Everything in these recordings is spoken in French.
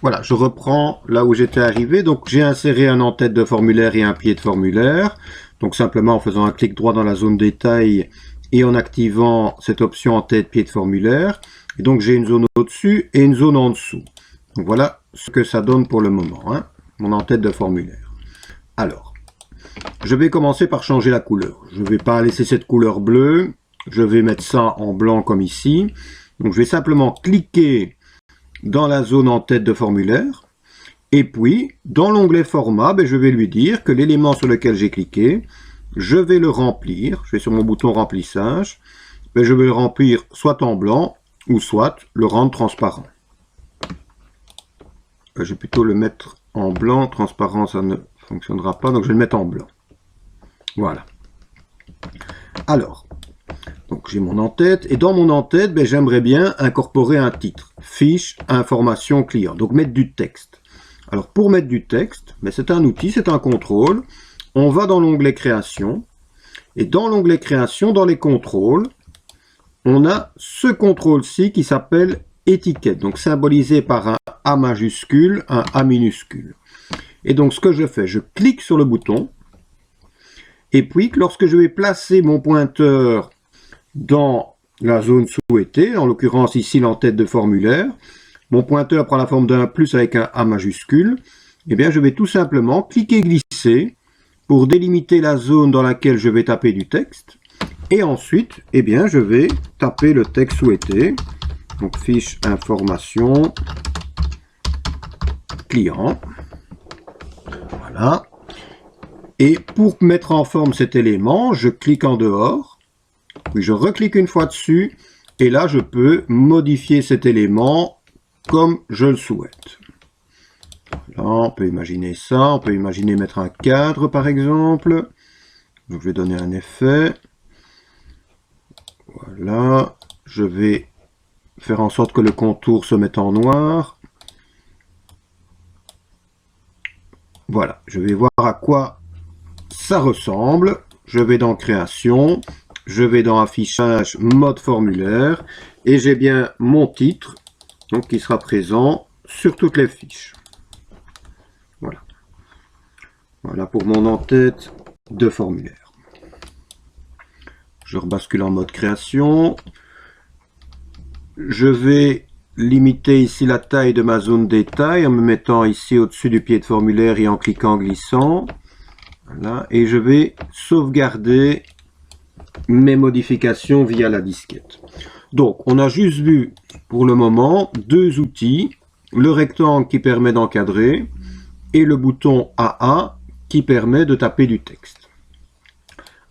Voilà, je reprends là où j'étais arrivé. Donc j'ai inséré un en-tête de formulaire et un pied de formulaire. Donc simplement en faisant un clic droit dans la zone détail et en activant cette option en-tête pied de formulaire. Et donc j'ai une zone au-dessus et une zone en dessous. Donc voilà ce que ça donne pour le moment, hein, mon en-tête de formulaire. Alors, je vais commencer par changer la couleur. Je ne vais pas laisser cette couleur bleue. Je vais mettre ça en blanc comme ici. Donc je vais simplement cliquer dans la zone en tête de formulaire. Et puis, dans l'onglet format, je vais lui dire que l'élément sur lequel j'ai cliqué, je vais le remplir. Je vais sur mon bouton remplissage. Je vais le remplir soit en blanc ou soit le rendre transparent. Je vais plutôt le mettre en blanc. Transparent, ça ne fonctionnera pas. Donc je vais le mettre en blanc. Voilà. Alors, donc j'ai mon en-tête, et dans mon en-tête, j'aimerais bien incorporer un titre, fiche, information client, donc mettre du texte. Alors pour mettre du texte, c'est un outil, c'est un contrôle, on va dans l'onglet création, et dans l'onglet création, dans les contrôles, on a ce contrôle-ci qui s'appelle étiquette, donc symbolisé par un A majuscule, un A minuscule. Et donc ce que je fais, je clique sur le bouton, et puis lorsque je vais placer mon pointeur dans la zone souhaitée, en l'occurrence ici l'en-tête de formulaire, mon pointeur prend la forme d'un plus avec un A majuscule, et bien je vais tout simplement cliquer glisser pour délimiter la zone dans laquelle je vais taper du texte, et ensuite je vais taper le texte souhaité, donc fiche information client, voilà. Et pour mettre en forme cet élément, je clique en dehors, puis je reclique une fois dessus, et là je peux modifier cet élément comme je le souhaite. Là, on peut imaginer ça, on peut imaginer mettre un cadre par exemple. Donc, je vais donner un effet. Voilà, je vais faire en sorte que le contour se mette en noir. Voilà, je vais voir à quoi ça ressemble. Je vais dans création, je vais dans affichage mode formulaire et j'ai bien mon titre donc qui sera présent sur toutes les fiches. Voilà. Voilà pour mon en-tête de formulaire. Je rebascule en mode création. Je vais limiter ici la taille de ma zone détail en me mettant ici au-dessus du pied de formulaire et en cliquant glissant. Voilà. Et je vais sauvegarder mes modifications via la disquette. Donc, on a juste vu pour le moment deux outils, le rectangle qui permet d'encadrer et le bouton AA qui permet de taper du texte.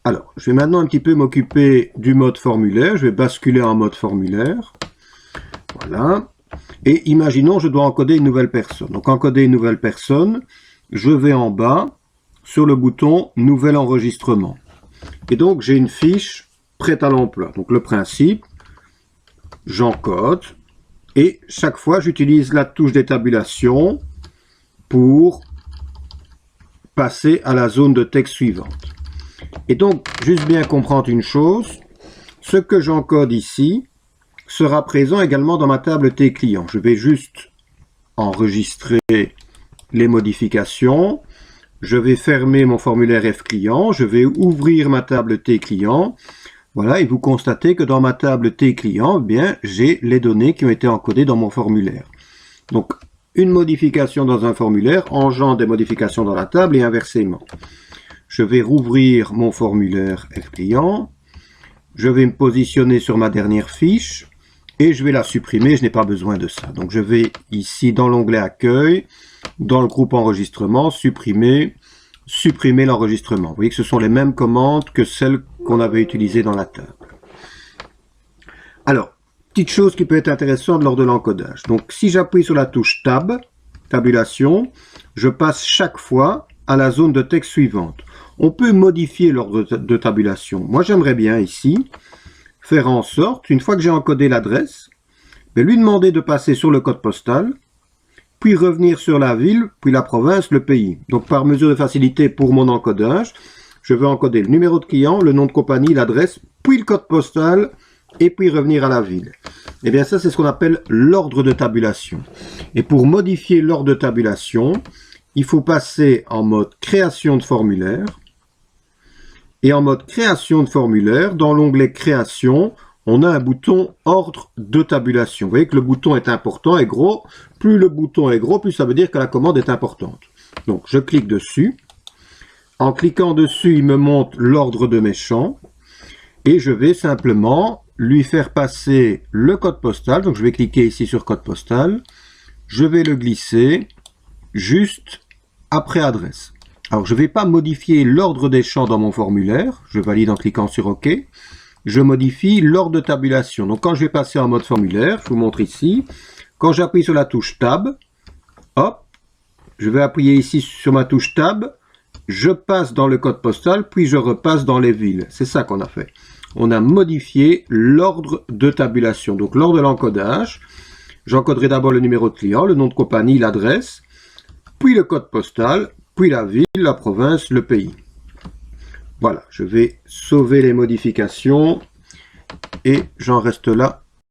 Alors, je vais maintenant un petit peu m'occuper du mode formulaire. Je vais basculer en mode formulaire. Voilà. Et imaginons, je dois encoder une nouvelle personne. Donc, encoder une nouvelle personne, je vais en bas sur le bouton Nouvel enregistrement. Et donc, j'ai une fiche prête à l'emploi. Donc, le principe, j'encode et chaque fois, j'utilise la touche d'étabulation pour passer à la zone de texte suivante. Et donc, juste bien comprendre une chose, ce que j'encode ici sera présent également dans ma table T client. Je vais juste enregistrer les modifications. Je vais fermer mon formulaire F client. Je vais ouvrir ma table T client. Voilà, et vous constatez que dans ma table T client, j'ai les données qui ont été encodées dans mon formulaire. Donc, une modification dans un formulaire engendre des modifications dans la table et inversement. Je vais rouvrir mon formulaire F client. Je vais me positionner sur ma dernière fiche et je vais la supprimer. Je n'ai pas besoin de ça. Donc, je vais ici dans l'onglet accueil, dans le groupe enregistrement, supprimer l'enregistrement. Vous voyez que ce sont les mêmes commandes que celles qu'on avait utilisées dans la table. Alors, petite chose qui peut être intéressante lors de l'encodage. Donc, si j'appuie sur la touche Tab, tabulation, je passe chaque fois à la zone de texte suivante. On peut modifier l'ordre de tabulation. Moi, j'aimerais bien ici faire en sorte, une fois que j'ai encodé l'adresse, lui demander de passer sur le code postal, puis revenir sur la ville, puis la province, le pays. Donc, par mesure de facilité pour mon encodage, je vais encoder le numéro de client, le nom de compagnie, l'adresse, puis le code postal et puis revenir à la ville. Et bien ça, c'est ce qu'on appelle l'ordre de tabulation. Et pour modifier l'ordre de tabulation, il faut passer en mode création de formulaire. Et en mode création de formulaire, dans l'onglet création, on a un bouton ordre de tabulation. Vous voyez que le bouton est important et gros. Plus le bouton est gros, plus ça veut dire que la commande est importante. Donc je clique dessus. En cliquant dessus, il me montre l'ordre de mes champs. Et je vais simplement lui faire passer le code postal. Donc je vais cliquer ici sur code postal. Je vais le glisser juste après adresse. Alors je ne vais pas modifier l'ordre des champs dans mon formulaire. Je valide en cliquant sur OK. Je modifie l'ordre de tabulation. Donc quand je vais passer en mode formulaire, je vous montre ici. Quand j'appuie sur la touche Tab, hop, je vais appuyer ici sur ma touche Tab. Je passe dans le code postal, puis je repasse dans les villes. C'est ça qu'on a fait. On a modifié l'ordre de tabulation. Donc lors de l'encodage, j'encoderai d'abord le numéro de client, le nom de compagnie, l'adresse, puis le code postal, puis la ville, la province, le pays. Voilà, je vais sauver les modifications et j'en reste là